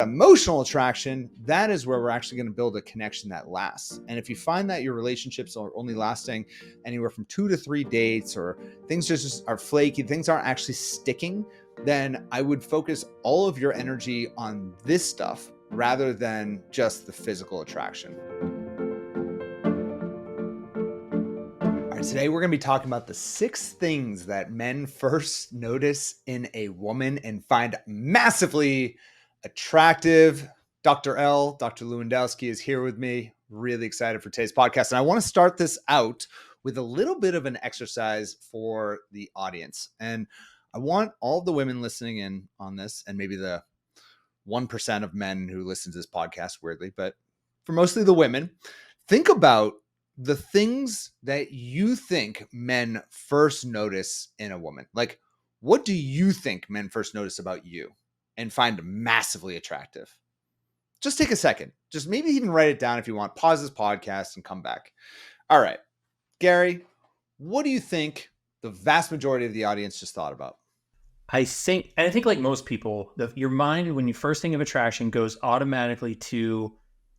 emotional attraction, that is where we're actually going to build a connection that lasts. And if you find that your relationships are only lasting anywhere from 2 to 3 dates, or things just are flaky, things aren't actually sticking, then I would focus all of your energy on this stuff rather than just the physical attraction. All right, today we're going to be talking about the 6 things that men first notice in a woman and find massively attractive. Dr. Lewandowski is here with me. Really excited for today's podcast. And I want to start this out with a little bit of an exercise for the audience. And I want all the women listening in on this, and maybe the 1% of men who listen to this podcast, weirdly, but for mostly the women, think about the things that you think men first notice in a woman. Like, what do you think men first notice about you and find massively attractive? Just take a second. Just maybe even write it down if you want. Pause this podcast and come back. All right, Gary, what do you think the vast majority of the audience just thought about? I think like most people, your mind, when you first think of attraction, goes automatically to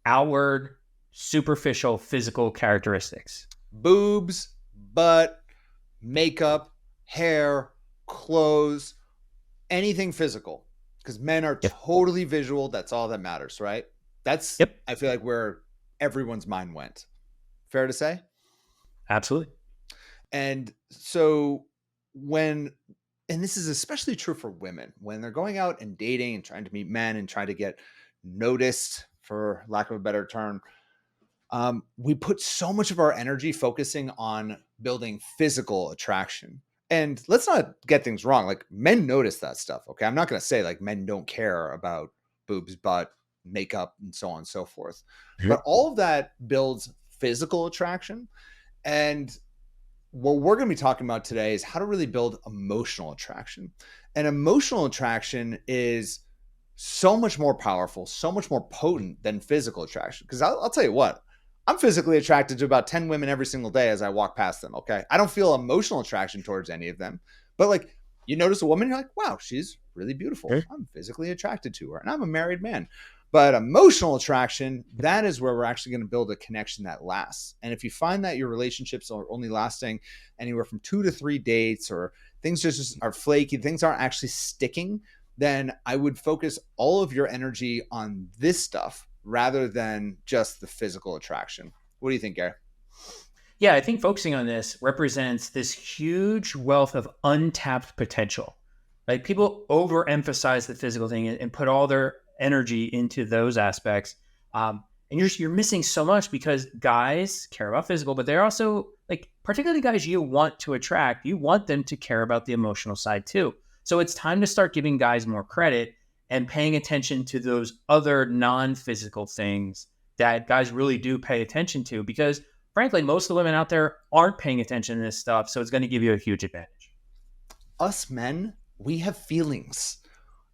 outward, superficial, physical characteristics. Boobs, butt, makeup, hair, clothes, anything physical. Because men are totally visual. That's all that matters, right? That's, I feel like, where everyone's mind went. Fair to say? Absolutely. And so and this is especially true for women, when they're going out and dating and trying to meet men and trying to get noticed, for lack of a better term, we put so much of our energy focusing on building physical attraction. And let's not get things wrong. Like, men notice that stuff. Okay. I'm not going to say like men don't care about boobs, butt, makeup, and so on and so forth. But all of that builds physical attraction. And what we're going to be talking about today is how to really build emotional attraction. And emotional attraction is so much more powerful, so much more potent than physical attraction. Because I'll tell you what, I'm physically attracted to about 10 women every single day as I walk past them. Okay. I don't feel emotional attraction towards any of them, but like, you notice a woman, you're like, wow, she's really beautiful. I'm physically attracted to her, and I'm a married man. But emotional attraction, that is where we're actually going to build a connection that lasts. And if you find that your relationships are only lasting anywhere from 2 to 3 dates, or things just are flaky, things aren't actually sticking, then I would focus all of your energy on this stuff rather than just the physical attraction. What do you think, Gary? Yeah, I think focusing on this represents this huge wealth of untapped potential. Like, people overemphasize the physical thing and put all their energy into those aspects. And you're missing so much, because guys care about physical, but they're also, like, particularly guys you want to attract, you want them to care about the emotional side too. So it's time to start giving guys more credit and paying attention to those other non-physical things that guys really do pay attention to, because frankly, most of the women out there aren't paying attention to this stuff. So it's going to give you a huge advantage. Us men, we have feelings.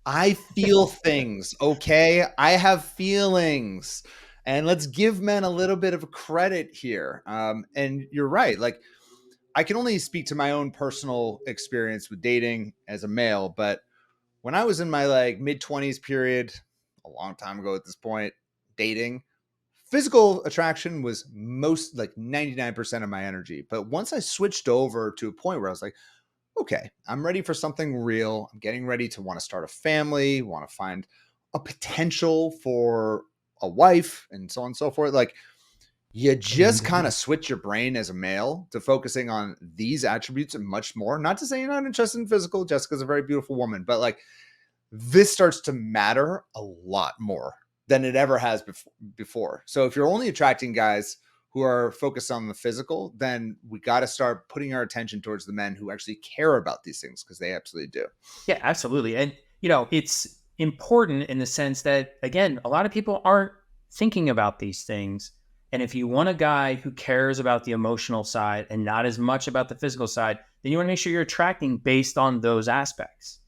I feel things. Okay. I have feelings, and let's give men a little bit of credit here. And you're right. Like, I can only speak to my own personal experience with dating as a male, but when I was in my like mid-20s period, a long time ago at this point, dating, physical attraction was most, like, 99% of my energy. But once I switched over to a point where I was like, okay, I'm ready for something real. I'm getting ready to want to start a family, want to find a potential for a wife, and so on and so forth. Like, you just kind of switch your brain as a male to focusing on these attributes and much more. Not to say you're not interested in physical. Jessica's a very beautiful woman, but like, this starts to matter a lot more than it ever has before. So if you're only attracting guys who are focused on the physical, then we got to start putting our attention towards the men who actually care about these things, because they absolutely do. Yeah, absolutely. And, it's important in the sense that, again, a lot of people aren't thinking about these things. And if you want a guy who cares about the emotional side and not as much about the physical side, then you want to make sure you're attracting based on those aspects,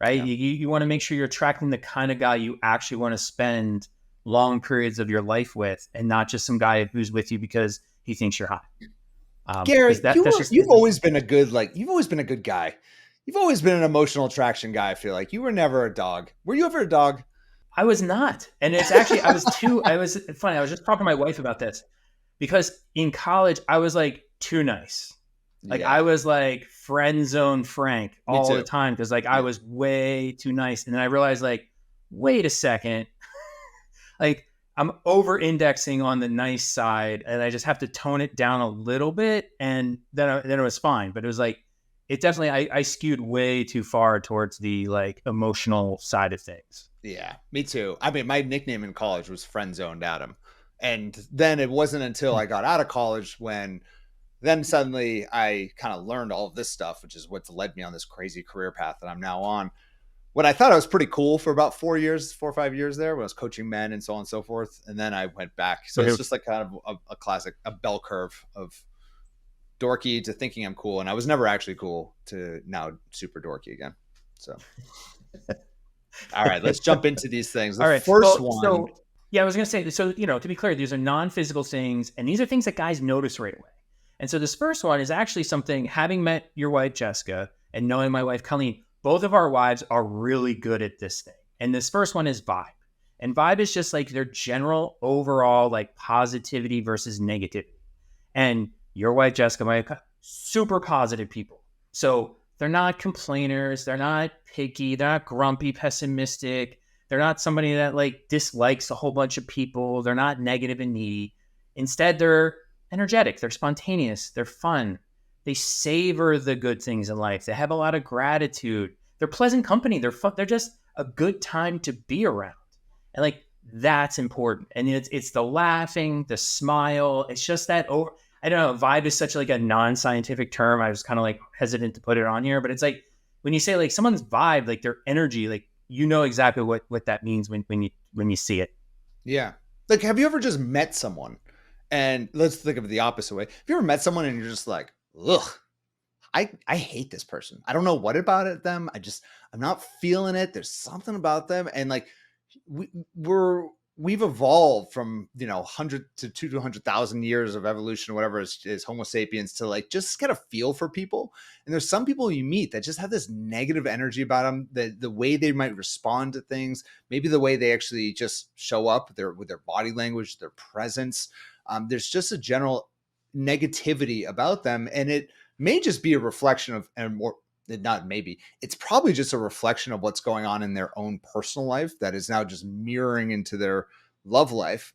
right? Yeah. You want to make sure you're attracting the kind of guy you actually want to spend long periods of your life with, and not just some guy who's with you because he thinks you're hot. Gary, you've always been a good guy. You've always been an emotional attraction guy. I feel like you were never a dog. Were you ever a dog? I was not. And it's actually, I was funny. I was just talking to my wife about this because in college, I was like too nice. Like I Yeah, was like friend zone Frank me all the too. time because like I Yeah, was way too nice. And then I realized like, wait a second, like I'm over indexing on the nice side and I just have to tone it down a little bit. And then it was fine. But it was like, it definitely, I skewed way too far towards the like emotional side of things. yeah, me too. I mean, my nickname in college was Friend Zoned Adam, and then it wasn't until I got out of college when then suddenly I kind of learned all of this stuff, which is what's led me on this crazy career path that I'm now on. When I thought I was pretty cool for about 4 years, 4 or 5 years there, when I was coaching men and so on and so forth, and then I went back. So it's Okay. just like kind of a classic, a bell curve of dorky to thinking I'm cool, and I was never actually cool to now super dorky again. So, all right, let's jump into these things. The All right. first Well, one, so yeah, I was going to say, so, to be clear, these are non physical things, and these are things that guys notice right away. And so this first one is actually something, having met your wife, Jessica, and knowing my wife, Colleen, both of our wives are really good at this thing. And this first one is vibe. And vibe is just like their general overall like positivity versus negativity. And your wife, Jessica, my super positive people. So they're not complainers. They're not picky. They're not grumpy, pessimistic. They're not somebody that like dislikes a whole bunch of people. They're not negative and needy. Instead, they're energetic. They're spontaneous. They're fun. They savor the good things in life. They have a lot of gratitude. They're pleasant company. They're fun. They're just a good time to be around. And like that's important. And it's the laughing, the smile. It's just that over. I don't know. Vibe is such like a non-scientific term. I was kind of like hesitant to put it on here, but it's like when you say like someone's vibe, like their energy, like you know exactly what that means when you see it. yeah. Like, have you ever just met someone? And let's think of it the opposite way. Have you ever met someone and you're just like, ugh, I hate this person. I don't know what about it them. I'm not feeling it. There's something about them. And like we we're we've evolved from 100 to 200,000 years of evolution, whatever is Homo sapiens, to like just get a feel for people. And there's some people you meet that just have this negative energy about them. The way they might respond to things, maybe the way they actually just show up, with their body language, their presence. There's just a general negativity about them, and it may just be a reflection of, and more, not maybe, it's probably just a reflection of what's going on in their own personal life that is now just mirroring into their love life.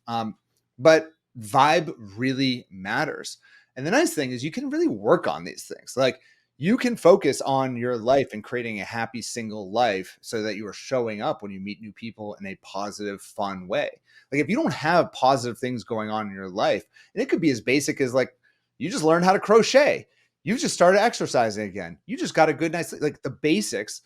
But vibe really matters. And the nice thing is you can really work on these things. Like, you can focus on your life and creating a happy single life so that you are showing up when you meet new people in a positive, fun way. Like, if you don't have positive things going on in your life, and it could be as basic as like you just learned how to crochet, you just started exercising again, you just got a good night's, like the basics.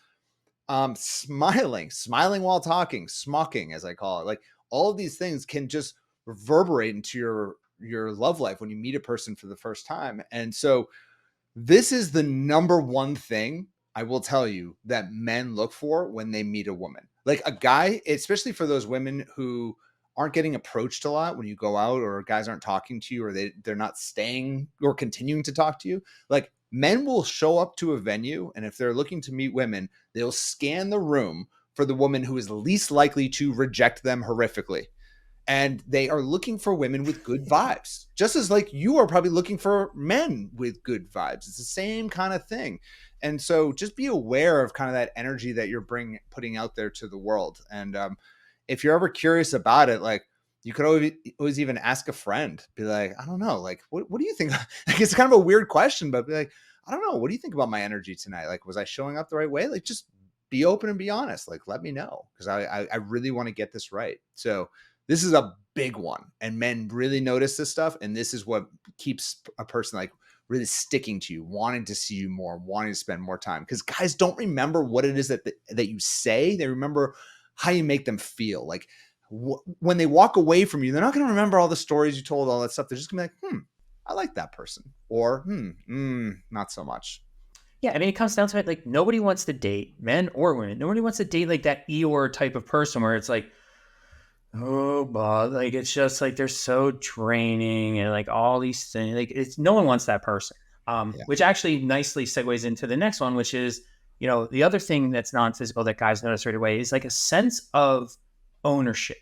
Smiling while talking, smocking as I call it, like all of these things can just reverberate into your love life when you meet a person for the first time. And so this is the number one thing I will tell you that men look for when they meet a woman. Like a guy, especially for those women who aren't getting approached a lot when you go out, or guys aren't talking to you, or they're not staying or continuing to talk to you. Like, men will show up to a venue, and if they're looking to meet women, they'll scan the room for the woman who is least likely to reject them horrifically. And they are looking for women with good vibes, just as like you are probably looking for men with good vibes. It's the same kind of thing. And so just be aware of kind of that energy that you're putting out there to the world. And if you're ever curious about it, like, you could always even ask a friend, be like, I don't know, like, what do you think? Like, it's kind of a weird question, but be like, I don't know, what do you think about my energy tonight? Like, was I showing up the right way? Like, just be open and be honest. Like, let me know, because I really want to get this right. So this is a big one, and men really notice this stuff, and this is what keeps a person like really sticking to you, wanting to see you more, wanting to spend more time. Because guys don't remember what it is that you say; they remember how you make them feel. Like, when they walk away from you, they're not going to remember all the stories you told, all that stuff. They're just going to be like, I like that person, or not so much. Yeah, I mean, it comes down to it. Like, nobody wants to date, men or women. Nobody wants to date like that Eeyore type of person where it's like, oh, but like it's just like they're so draining and like all these things. Like, it's no one wants that person. Yeah. Which actually nicely segues into the next one, which is the other thing that's non-physical that guys notice right away is like a sense of ownership,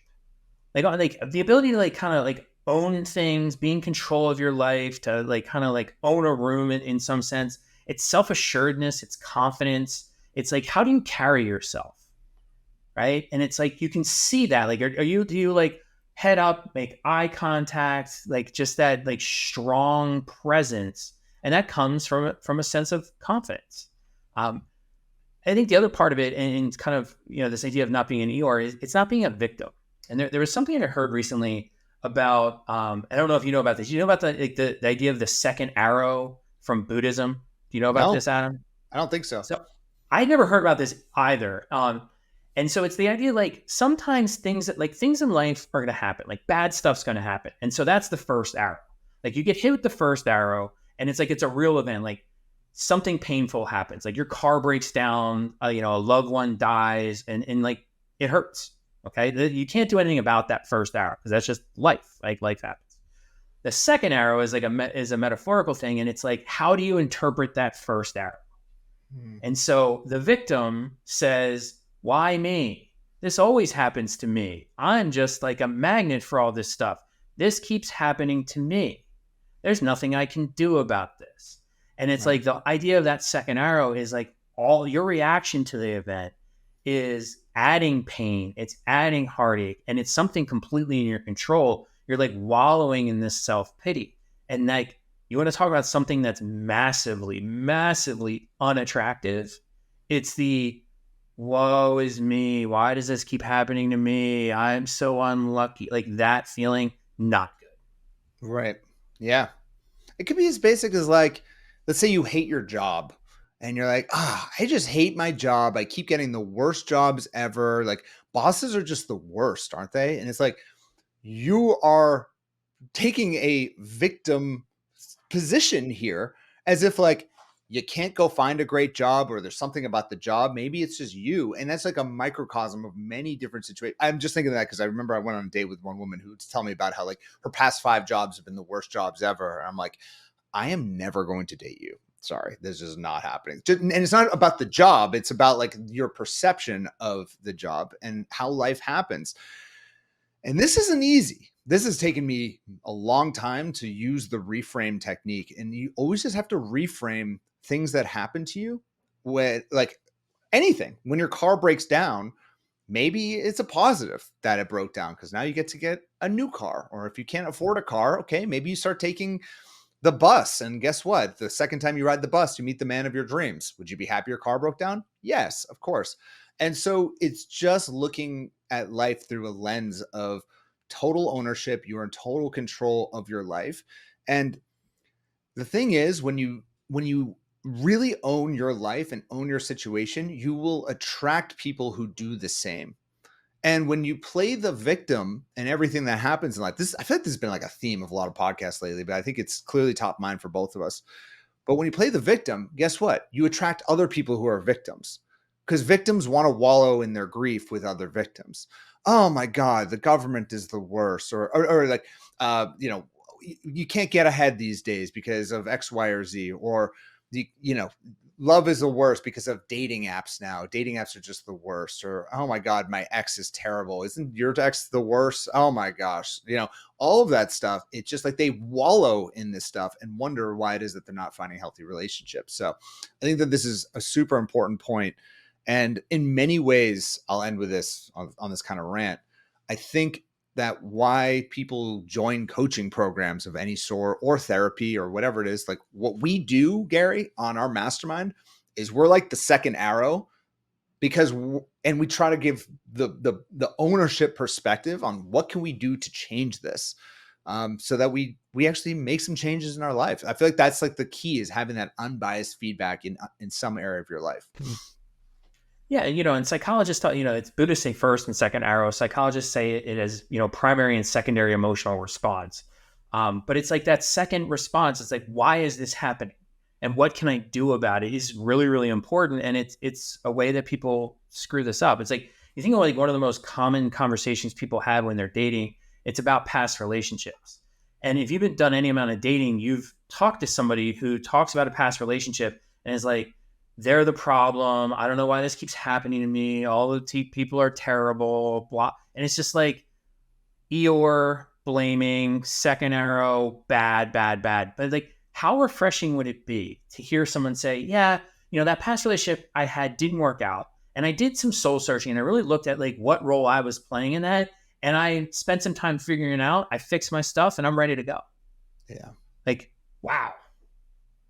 like the ability to like kind of like own things, be in control of your life, to like kind of like own a room in some sense. It's self-assuredness, it's confidence. It's like, how do you carry yourself? Right. And it's like, you can see that, like, do you like head up, make eye contact, like just that like strong presence. And that comes from a sense of confidence. I think the other part of it, and kind of, this idea of not being an Eeyore, is it's not being a victim. And there was something I heard recently about, I don't know if you know about this. You know about the idea of the second arrow from Buddhism? Do you know about No, this, Adam? I don't think so. So I never heard about this either. And so it's the idea, like, sometimes things in life are going to happen, like bad stuff's going to happen. And so that's the first arrow. Like, you get hit with the first arrow, and it's like, it's a real event. Like, something painful happens, like your car breaks down, a loved one dies, and like, it hurts. Okay. You can't do anything about that first arrow because that's just life. Like, life happens. The second arrow is like a metaphorical thing. And it's like, how do you interpret that first arrow? And so the victim says, why me? This always happens to me. I'm just like a magnet for all this stuff. This keeps happening to me. There's nothing I can do about this. And it's like, the idea of that second arrow is like, all your reaction to the event is adding pain. It's adding heartache, and it's something completely in your control. You're like wallowing in this self-pity. And like, you want to talk about something that's massively, massively unattractive. It's the, woe is me. Why does this keep happening to me? I'm so unlucky. Like, that feeling, not good. Right. Yeah. It could be as basic as, like, let's say you hate your job and you're like, I just hate my job. I keep getting the worst jobs ever. Like, bosses are just the worst, aren't they? And it's like, you are taking a victim position here, as if like you can't go find a great job, or there's something about the job. Maybe it's just you. And that's like a microcosm of many different situations. I'm just thinking of that because I remember I went on a date with one woman who was telling me about how like her past 5 jobs have been the worst jobs ever. And I'm like, I am never going to date you. Sorry, this is not happening. And it's not about the job. It's about like your perception of the job and how life happens. And this isn't easy. This has taken me a long time to use the reframe technique. And you always just have to reframe things that happen to you with, like, anything. When your car breaks down, maybe it's a positive that it broke down because now you get to get a new car. Or if you can't afford a car, okay, maybe you start taking the bus. And guess what? The second time you ride the bus, you meet the man of your dreams. Would you be happy your car broke down? Yes, of course. And so it's just looking at life through a lens of total ownership. You're in total control of your life. And the thing is, when you really own your life and own your situation, you will attract people who do the same. And when you play the victim and everything that happens in life, I feel like this has been like a theme of a lot of podcasts lately, but I think it's clearly top mind for both of us. But when you play the victim, guess what? You attract other people who are victims, because victims want to wallow in their grief with other victims. Oh my God, the government is the worst, or like, you can't get ahead these days because of X, Y, or Z, or love is the worst because of dating apps now. Dating apps are just the worst. Or, oh my God, my ex is terrible. Isn't your ex the worst? Oh my gosh. All of that stuff. It's just like they wallow in this stuff and wonder why it is that they're not finding healthy relationships. So I think that this is a super important point. And in many ways, I'll end with this on this kind of rant. I think that why people join coaching programs of any sort, or therapy, or whatever it is, like what we do, Gary, on our mastermind, is we're like the second arrow, because and we try to give the ownership perspective on what can we do to change this, so that we actually make some changes in our life. I feel like that's like the key, is having that unbiased feedback in some area of your life. Yeah, and psychologists talk, it's Buddhists say first and second arrow. Psychologists say it as, primary and secondary emotional response. But it's like that second response. It's like, why is this happening? And what can I do about it is really, really important. And it's a way that people screw this up. It's like, you think of like one of the most common conversations people have when they're dating, it's about past relationships. And if you've done any amount of dating, you've talked to somebody who talks about a past relationship and is like, they're the problem. I don't know why this keeps happening to me. All the people are terrible, blah. And it's just like Eeyore blaming, second arrow, bad, bad, bad. But like, how refreshing would it be to hear someone say, yeah, that past relationship I had didn't work out. And I did some soul searching and I really looked at like what role I was playing in that. And I spent some time figuring it out. I fixed my stuff and I'm ready to go. Yeah. Like, wow.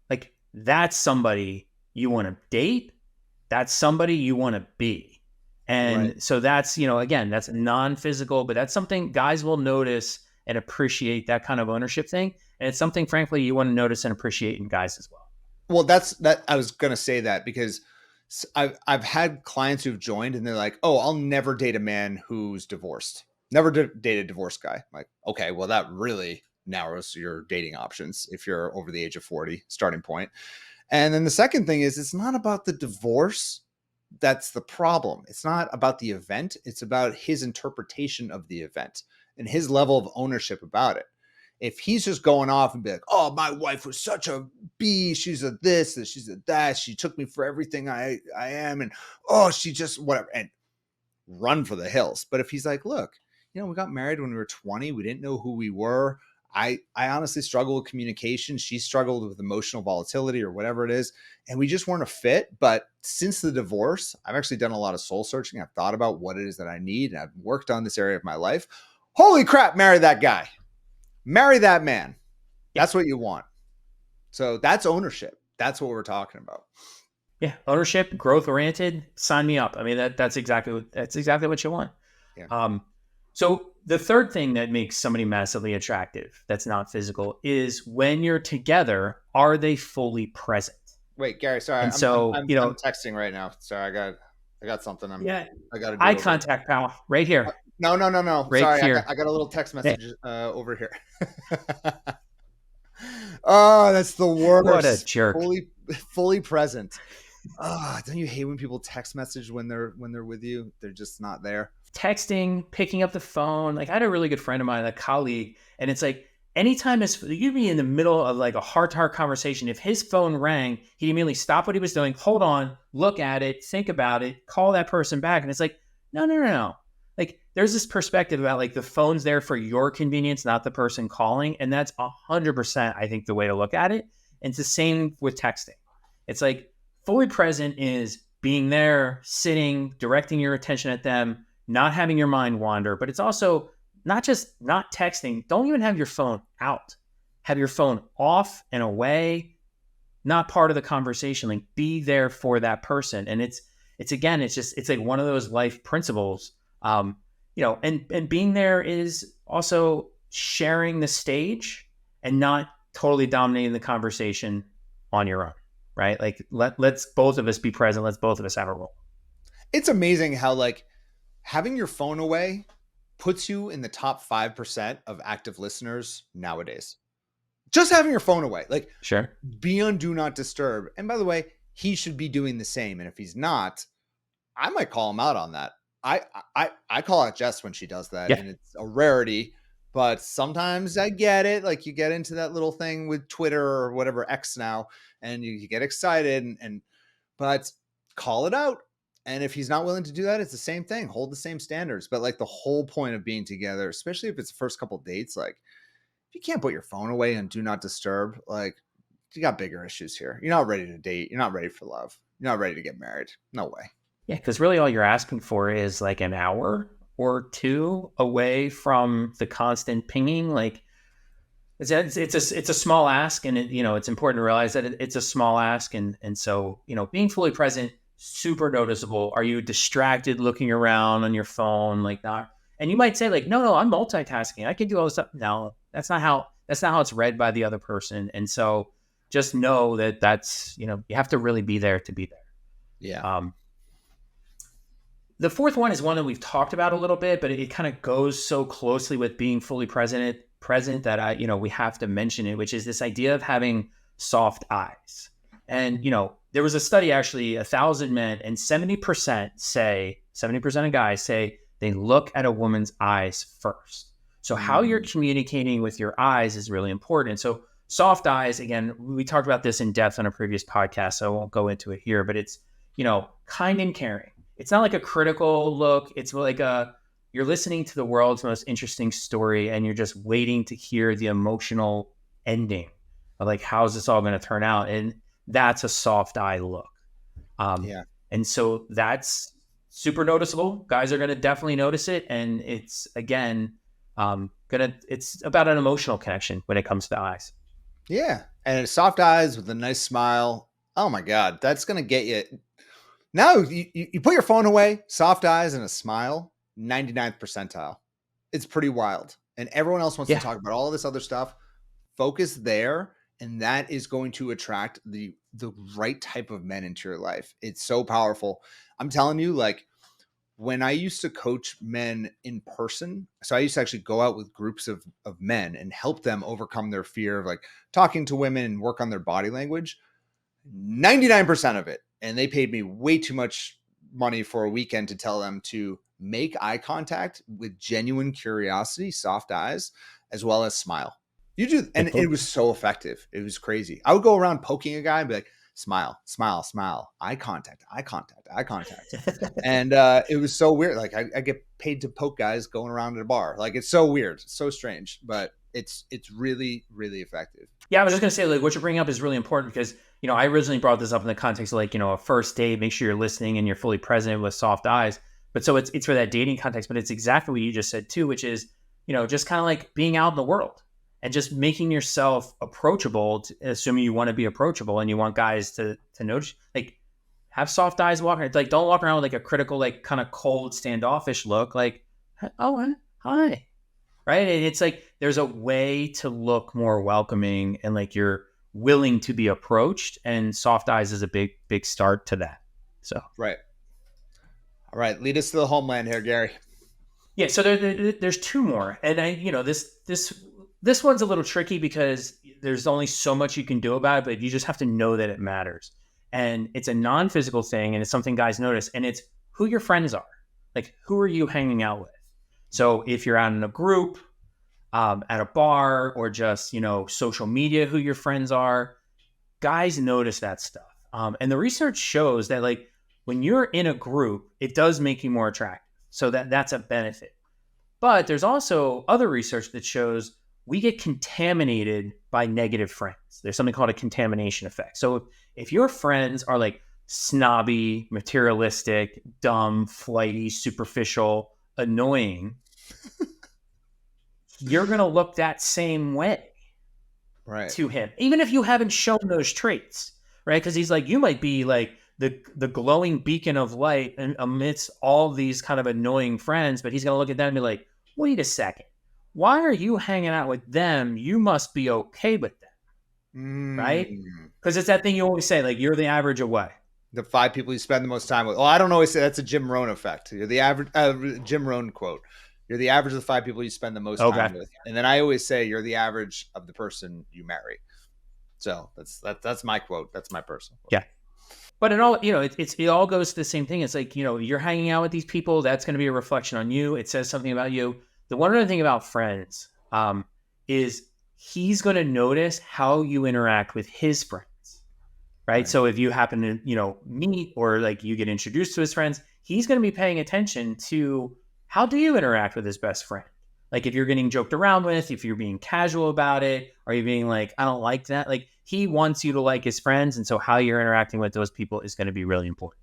Like, that's somebody you want to date. That's somebody you want to be. And right. So that's, again, that's non-physical, but that's something guys will notice and appreciate, that kind of ownership thing. And it's something, frankly, you want to notice and appreciate in guys as well. Well, that's I was going to say that because I've had clients who've joined and they're like, oh, I'll never date a man who's divorced. Never date a divorced guy. I'm like, okay, well, that really narrows your dating options if you're over the age of 40, starting point. And then the second thing is, it's not about the divorce. That's the problem. It's not about the event. It's about his interpretation of the event and his level of ownership about it. If he's just going off and be like, oh, my wife was such a B, she's a this, she's a that, she took me for everything I am, and oh, she just whatever, and run for the hills. But if he's like, look, we got married when we were 20, we didn't know who we were. I honestly struggled with communication. She struggled with emotional volatility or whatever it is. And we just weren't a fit. But since the divorce, I've actually done a lot of soul searching. I've thought about what it is that I need. And I've worked on this area of my life. Holy crap, marry that guy. Marry that man. That's what you want. So that's ownership. That's what we're talking about. Yeah. Ownership, growth oriented, sign me up. I mean, that's exactly what you want. Yeah. So the third thing that makes somebody massively attractive that's not physical is when you're together, are they fully present? Wait, Gary, sorry. I'm texting right now. Sorry, I got something. I got to do eye contact, pal. Right here. No. Right sorry, here. I got a little text message over here. Oh, that's the worst. What a jerk. Fully present. Oh, don't you hate when people text message when they're with you? They're just not there. Texting, picking up the phone. Like, I had a really good friend of mine, a colleague, and it's like, anytime you'd be in the middle of like a heart-to-heart conversation, if his phone rang, he'd immediately stop what he was doing, hold on, look at it, think about it, call that person back. And it's like, no. Like, there's this perspective about like the phone's there for your convenience, not the person calling. And that's 100%, I think, the way to look at it. And it's the same with texting. It's like fully present is being there, sitting, directing your attention at them, not having your mind wander, but it's also not just not texting. Don't even have your phone out. Have your phone off and away, not part of the conversation. Like, be there for that person. And it's like one of those life principles. And being there is also sharing the stage and not totally dominating the conversation on your own, right? Like, let's both of us be present. Let's both of us have a role. It's amazing how like having your phone away puts you in the top 5% of active listeners nowadays. Just having your phone away, like, sure, be on do not disturb. And by the way, he should be doing the same. And if he's not, I might call him out on that. I call out Jess when she does that, and it's a rarity, but sometimes I get it. Like, you get into that little thing with Twitter or whatever, X now, and you get excited but call it out. And if he's not willing to do that, it's the same thing. Hold the same standards. But like, the whole point of being together, especially if it's the first couple of dates, like, if you can't put your phone away and do not disturb, like, you got bigger issues here. You're not ready to date. You're not ready for love. You're not ready to get married. No way. Yeah, because really all you're asking for is like an hour or two away from the constant pinging. Like, it's a small ask, and it's important to realize that it's a small ask, and so being fully present, super noticeable. Are you distracted looking around on your phone, like not? And you might say like, no, I'm multitasking. I can do all this stuff. No, that's not how it's read by the other person. And so just know that's you have to really be there to be there. Yeah. The fourth one is one that we've talked about a little bit, but it kind of goes so closely with being fully present that we have to mention it, which is this idea of having soft eyes. And, there was a study, actually, 1,000 men, and 70% of guys say they look at a woman's eyes first. So how you're communicating with your eyes is really important. So soft eyes, again, we talked about this in depth on a previous podcast, so I won't go into it here, but it's, kind and caring. It's not like a critical look. It's like you're listening to the world's most interesting story and you're just waiting to hear the emotional ending of like, how's this all going to turn out? And that's a soft eye look. Yeah. And so that's super noticeable. Guys are going to definitely notice it. And it's, again, it's about an emotional connection when it comes to eyes. Yeah. And soft eyes with a nice smile. Oh my God. That's going to get you. Now you put your phone away, soft eyes and a smile, 99th percentile. It's pretty wild. And everyone else wants to talk about all of this other stuff. Focus there. And that is going to attract the right type of men into your life. It's so powerful. I'm telling you, like, when I used to coach men in person, so I used to actually go out with groups of men and help them overcome their fear of like talking to women and work on their body language, 99% of it. And they paid me way too much money for a weekend to tell them to make eye contact with genuine curiosity, soft eyes, as well as smile. You do. And it was so effective. It was crazy. I would go around poking a guy and be like, smile, smile, smile, eye contact, eye contact, eye contact. And it was so weird. Like I get paid to poke guys going around at a bar. Like it's so weird, so strange, but it's really, really effective. Yeah, I was just going to say, like, what you're bringing up is really important because, I originally brought this up in the context of like, a first date, make sure you're listening and you're fully present with soft eyes. But so it's for that dating context, but it's exactly what you just said too, which is, just kind of like being out in the world and just making yourself approachable, assuming you want to be approachable and you want guys to notice, like have soft eyes walking. Like, don't walk around with like a critical, like kind of cold, standoffish look like, oh, hi. Right. And it's like, there's a way to look more welcoming and like you're willing to be approached, and soft eyes is a big start to that. So, right. All right. Lead us to the homeland here, Gary. Yeah. So there's two more. And this one's a little tricky because there's only so much you can do about it, but you just have to know that it matters. And it's a non-physical thing. And it's something guys notice, and it's who your friends are. Like, who are you hanging out with? So if you're out in a group, at a bar, or just, social media, who your friends are, guys notice that stuff. And the research shows that like when you're in a group, it does make you more attractive. So that's a benefit. But there's also other research that shows we get contaminated by negative friends. There's something called a contamination effect. So if your friends are like snobby, materialistic, dumb, flighty, superficial, annoying, you're going to look that same way to him, even if you haven't shown those traits, right? Because he's like, you might be like the glowing beacon of light and amidst all these kind of annoying friends, but he's going to look at them and be like, wait a second, why are you hanging out with them? You must be okay with them, right? Because it's that thing you always say, like, you're the average of what? The 5 people you spend the most time with. Oh, I don't always say that's a Jim Rohn effect. You're the average, Jim Rohn quote. You're the average of the 5 people you spend the most time with. And then I always say you're the average of the person you marry. So that's my quote. That's my personal quote. Yeah. But it all, it all goes to the same thing. It's like, you're hanging out with these people. That's going to be a reflection on you. It says something about you. The one other thing about friends is he's going to notice how you interact with his friends, right? So if you happen to, meet or like you get introduced to his friends, he's going to be paying attention to how do you interact with his best friend? Like if you're getting joked around with, if you're being casual about it, are you being like, I don't like that? Like he wants you to like his friends. And so how you're interacting with those people is going to be really important.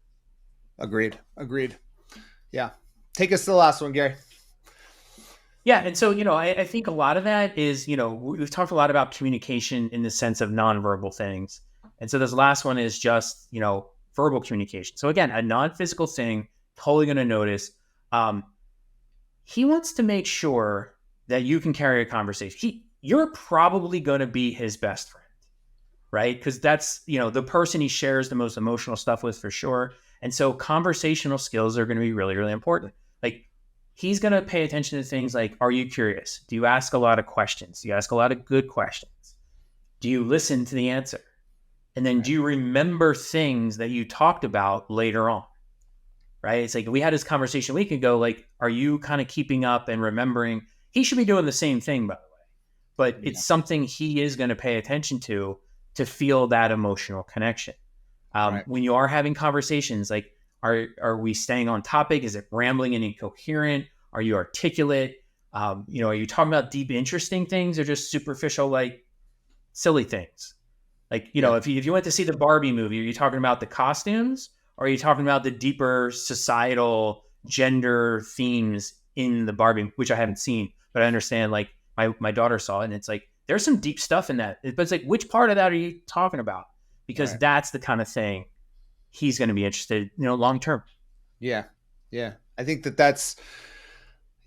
Agreed. Yeah. Take us to the last one, Gary. Yeah. And so, I think a lot of that is, we've talked a lot about communication in the sense of nonverbal things. And so this last one is just, verbal communication. So again, a non-physical thing, totally going to notice. He wants to make sure that you can carry a conversation. You're probably going to be his best friend, right? Because that's, the person he shares the most emotional stuff with for sure. And so conversational skills are going to be really, really important. Like he's going to pay attention to things like, are you curious? Do you ask a lot of questions? Do you ask a lot of good questions? Do you listen to the answer? And then do you remember things that you talked about later on? Right? It's like we had this conversation a week ago, like, are you kind of keeping up and remembering? He should be doing the same thing, by the way. but Yeah. it's something he is going to pay attention to feel that emotional connection. Right. When you are having conversations, like, are we staying on topic? Is it rambling and incoherent? Are you articulate? Are you talking about deep, interesting things, or just superficial, like silly things? Like, Yeah. if you went to see the Barbie movie, are you talking about the costumes, or are you talking about the deeper societal gender themes in the Barbie, which I haven't seen, but I understand, like, my daughter saw it, and it's like, there's some deep stuff in that. But it's like, which part of that are you talking about? Because Right. that's the kind of thing he's going to be interested, long term. Yeah. Yeah. I think that's,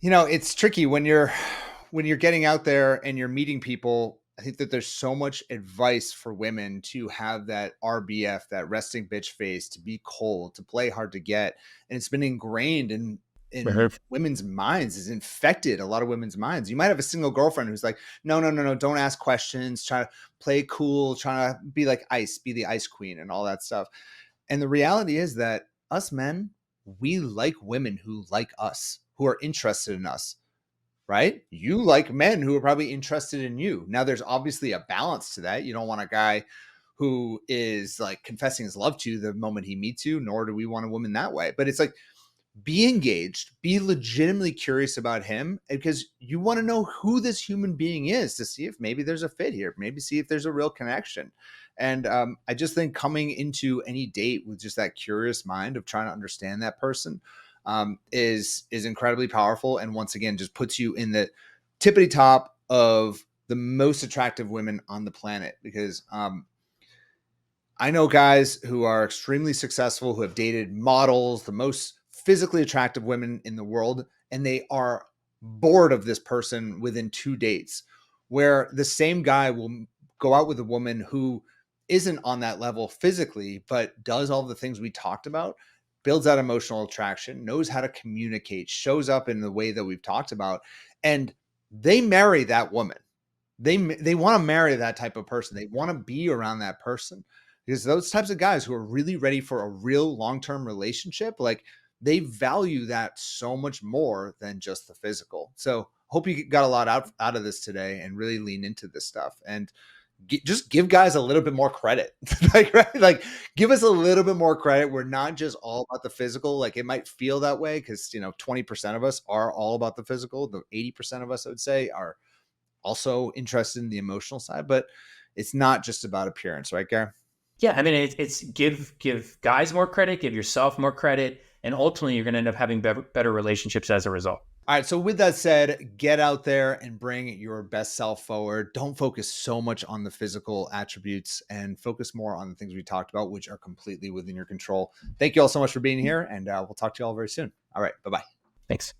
it's tricky when you're getting out there and you're meeting people. I think that there's so much advice for women to have that RBF, that resting bitch face, to be cold, to play hard to get. And it's been ingrained in Mhm. women's minds, is infected a lot of women's minds. You might have a single girlfriend who's like, no, no, no, no, don't ask questions, try to play cool, try to be like ice, be the ice queen and all that stuff. And the reality is that us men, we like women who like us, who are interested in us, right? You like men who are probably interested in you. Now, there's obviously a balance to that. You don't want a guy who is like confessing his love to you the moment he meets you, nor do we want a woman that way. But it's like, be engaged, be legitimately curious about him, because you want to know who this human being is, to see if maybe there's a fit here, maybe see if there's a real connection. And I just think coming into any date with just that curious mind of trying to understand that person is incredibly powerful. And once again, just puts you in the tippity top of the most attractive women on the planet. Because I know guys who are extremely successful, who have dated models, the most physically attractive women in the world, and they are bored of this person within 2 dates. Where the same guy will go out with a woman who isn't on that level physically, but does all the things we talked about, builds that emotional attraction, knows how to communicate, shows up in the way that we've talked about, and they marry that woman. They want to marry that type of person. They want to be around that person, because those types of guys who are really ready for a real long-term relationship, like, they value that so much more than just the physical. So hope you got a lot out of this today and really lean into this stuff, and just give guys a little bit more credit. Like, right? Like, give us a little bit more credit. We're not just all about the physical. Like, it might feel that way because 20% of us are all about the physical. The 80% of us, I would say, are also interested in the emotional side, but it's not just about appearance, right, Gary? Yeah, I mean, it's give guys more credit, give yourself more credit, and ultimately, you're going to end up having better relationships as a result. All right. So with that said, get out there and bring your best self forward. Don't focus so much on the physical attributes, and focus more on the things we talked about, which are completely within your control. Thank you all so much for being here, and we'll talk to you all very soon. All right. Bye-bye. Thanks.